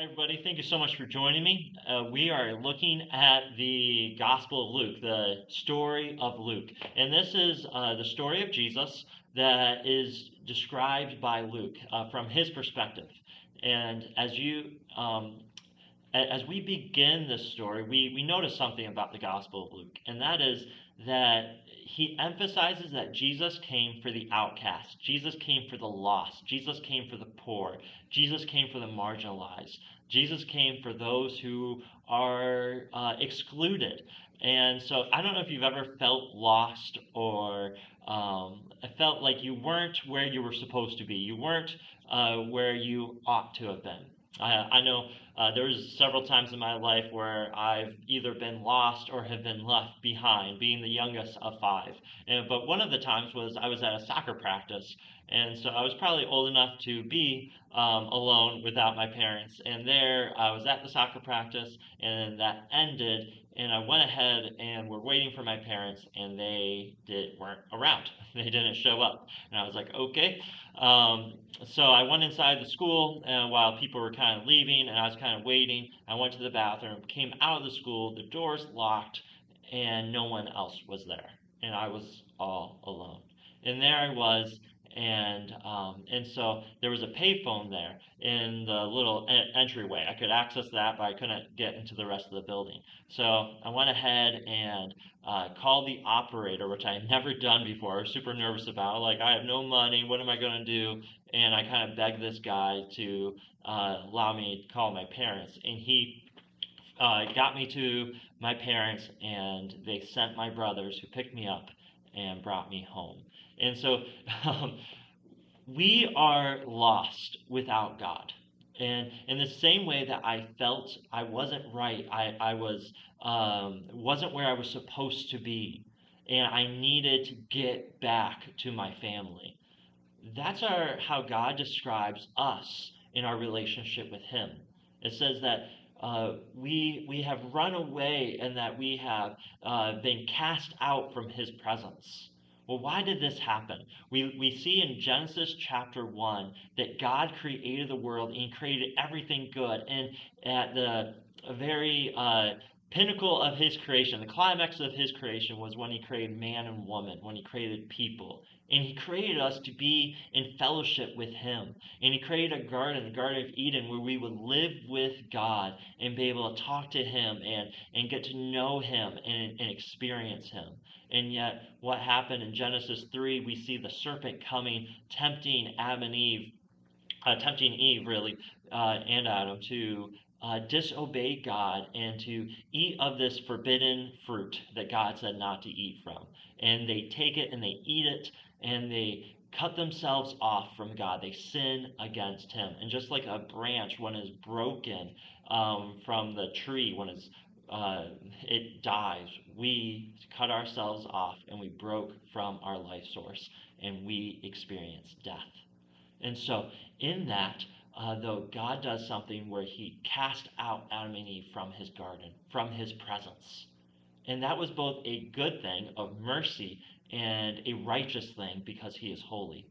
Hi, everybody. Thank you so much for joining me. We are looking at the Gospel of Luke, the story of Luke. And this is the story of Jesus that is described by Luke from his perspective. And as we begin this story, we notice something about the Gospel of Luke, and that is that he emphasizes that Jesus came for the outcast, Jesus came for the lost, Jesus came for the poor, Jesus came for the marginalized, Jesus came for those who are excluded. And so I don't know if you've ever felt lost or felt like you weren't where you were supposed to be. You weren't where you ought to have been. I know there was several times in my life where I've either been lost or have been left behind, being the youngest of five. But one of the times was I was at a soccer practice, and so I was probably old enough to be alone without my parents. And there I was at the soccer practice, and that ended, and I went ahead and were waiting for my parents, and weren't around. They didn't show up, and I was like, okay. Um, so I went inside the school while people were kind of leaving, and I was kind of waiting. I went to the bathroom, came out of the school, the doors locked, and no one else was there, and I was all alone. And there I was, and so there was a payphone there in the little entryway. I could access that, but I couldn't get into the rest of the building. So I went ahead and called the operator, which I had never done before. I was super nervous about. Like, I have no money. What am I going to do? And I kind of begged this guy to allow me to call my parents. And he got me to my parents, and they sent my brothers who picked me up and brought me home. And so um, we are lost without God. And in the same way that I felt I wasn't right, I wasn't where I was supposed to be, and I needed to get back to my family. That's how God describes us in our relationship with Him. It says that we have run away and that we have been cast out from His presence. Well, why did this happen? We see in Genesis chapter 1 that God created the world and He created everything good. And at the very pinnacle of His creation, the climax of His creation was when He created man and woman, when He created people. And He created us to be in fellowship with Him. And He created a garden, the Garden of Eden, where we would live with God and be able to talk to Him and get to know Him and experience Him. And yet, what happened in Genesis 3, we see the serpent coming, tempting Eve really, and Adam to disobey God and to eat of this forbidden fruit that God said not to eat from. And they take it and they eat it and they cut themselves off from God. They sin against Him. And just like a branch, when it's broken from the tree, uh, it dies, we cut ourselves off and we broke from our life source and we experience death. And so, in that, though, God does something where He cast out Adam and Eve from His garden, from His presence. And that was both a good thing of mercy and a righteous thing because He is holy.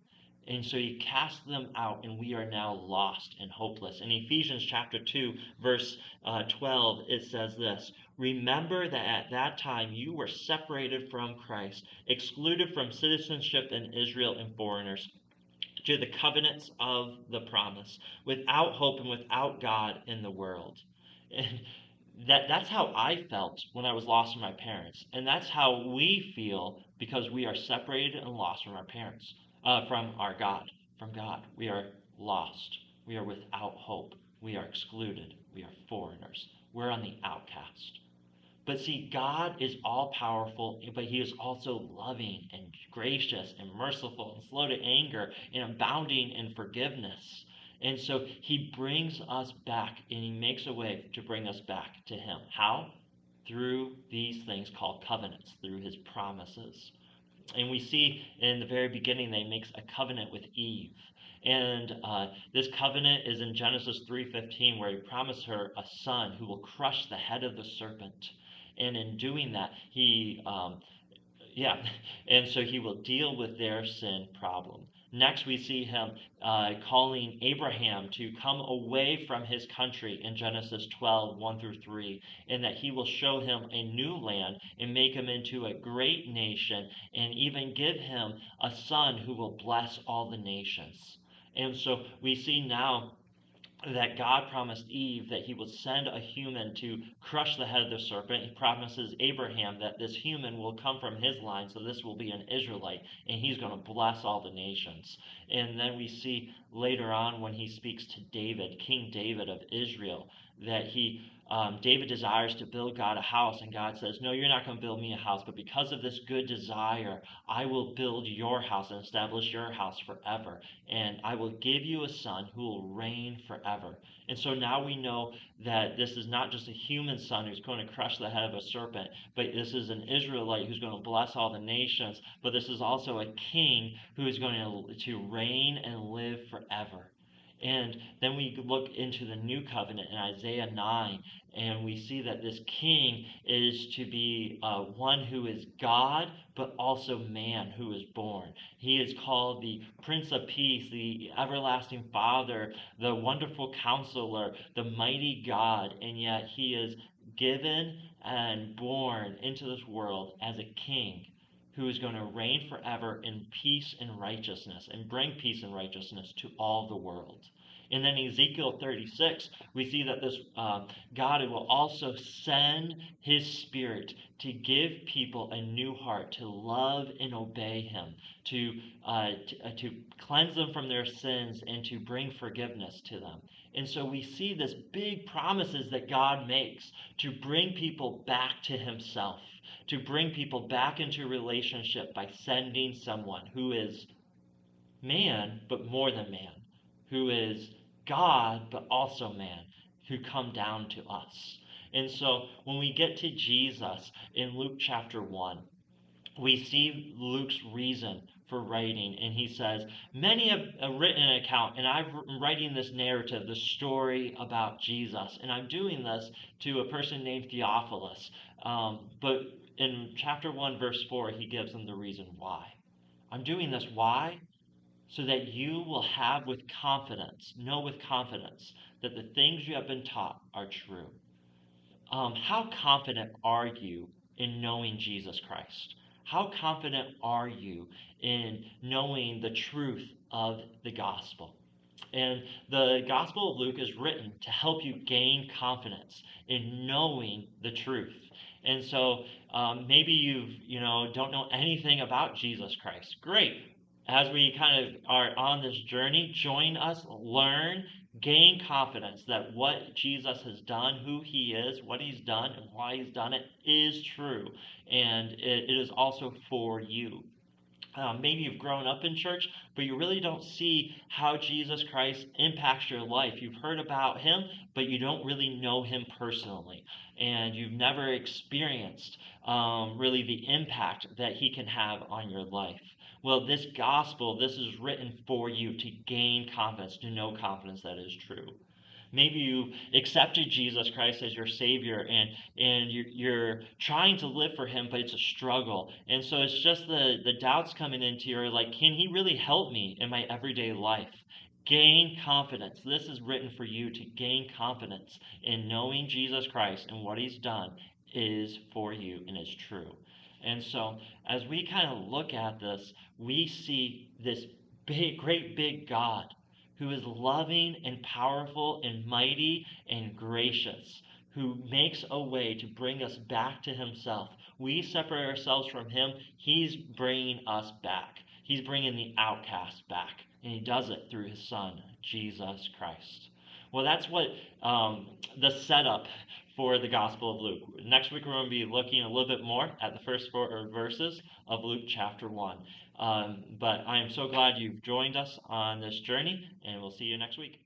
And so He cast them out, and we are now lost and hopeless. In Ephesians chapter 2, verse 12, it says this: Remember that at that time you were separated from Christ, excluded from citizenship in Israel and foreigners to the covenants of the promise, without hope and without God in the world. And that's how I felt when I was lost from my parents. And that's how we feel because we are separated and lost from our parents, from our God, from God. We are lost. We are without hope. We are excluded. We are foreigners. We're on the outcast. But see, God is all powerful, but He is also loving and gracious and merciful and slow to anger and abounding in forgiveness. And so He brings us back and He makes a way to bring us back to Him. How? Through these things called covenants, through His promises. And we see in the very beginning that He makes a covenant with Eve. And this covenant is in Genesis 3:15, where He promised her a son who will crush the head of the serpent. And in doing that, yeah, and so He will deal with their sin problem. Next, we see him calling Abraham to come away from his country in Genesis 12, 1 through 3, and that he will show him a new land and make him into a great nation, and even give him a son who will bless all the nations. And so we see now that God promised Eve that he would send a human to crush the head of the serpent. He promises Abraham that this human will come from his line, so this will be an Israelite, and he's going to bless all the nations. And then we see later on when he speaks to David, King David of Israel, that David desires to build God a house, and God says, no, you're not going to build me a house, but because of this good desire, I will build your house and establish your house forever, and I will give you a son who will reign forever. And so now we know that this is not just a human son who's going to crush the head of a serpent, but this is an Israelite who's going to bless all the nations, but this is also a king who is going to reign and live forever. And then we look into the new covenant in Isaiah 9, and we see that this king is to be one who is God, but also man who is born. He is called the Prince of Peace, the everlasting Father, the wonderful counselor, the mighty God, and yet he is given and born into this world as a king who is going to reign forever in peace and righteousness and bring peace and righteousness to all the world. And then in Ezekiel 36, we see that this God will also send his spirit to give people a new heart, to love and obey him, to cleanse them from their sins and to bring forgiveness to them. And so we see this big promises that God makes to bring people back to himself, to bring people back into relationship by sending someone who is man, but more than man, who is God, but also man, who come down to us. And so when we get to Jesus in Luke chapter 1, we see Luke's reason for writing, and he says, many have written an account, and I'm writing this narrative, the story about Jesus, and I'm doing this to a person named Theophilus. But in chapter 1, verse 4, he gives them the reason why. I'm doing this, why? So that you will have know with confidence that the things you have been taught are true. How confident are you in knowing Jesus Christ? How confident are you in knowing the truth of the gospel? And the Gospel of Luke is written to help you gain confidence in knowing the truth. And so maybe don't know anything about Jesus Christ. Great. As we kind of are on this journey, join us, learn, gain confidence that what Jesus has done, who he is, what he's done, and why he's done it is true. And it is also for you. Maybe you've grown up in church, but you really don't see how Jesus Christ impacts your life. You've heard about him, but you don't really know him personally. And you've never experienced really the impact that he can have on your life. Well, this gospel, this is written for you to gain confidence, to know confidence that is true. Maybe you accepted Jesus Christ as your Savior, and you're trying to live for him, but it's a struggle. And so it's just the doubts coming into you, like, can he really help me in my everyday life? Gain confidence. This is written for you to gain confidence in knowing Jesus Christ, and what he's done is for you and is true. And so as we kind of look at this, we see this great big God who is loving and powerful and mighty and gracious, who makes a way to bring us back to himself. We separate ourselves from him, he's bringing us back. He's bringing the outcast back, and he does it through his son, Jesus Christ. Well, that's what the setup for the Gospel of Luke. Next week, we're going to be looking a little bit more at the first four verses of Luke chapter 1. But I am so glad you've joined us on this journey, and we'll see you next week.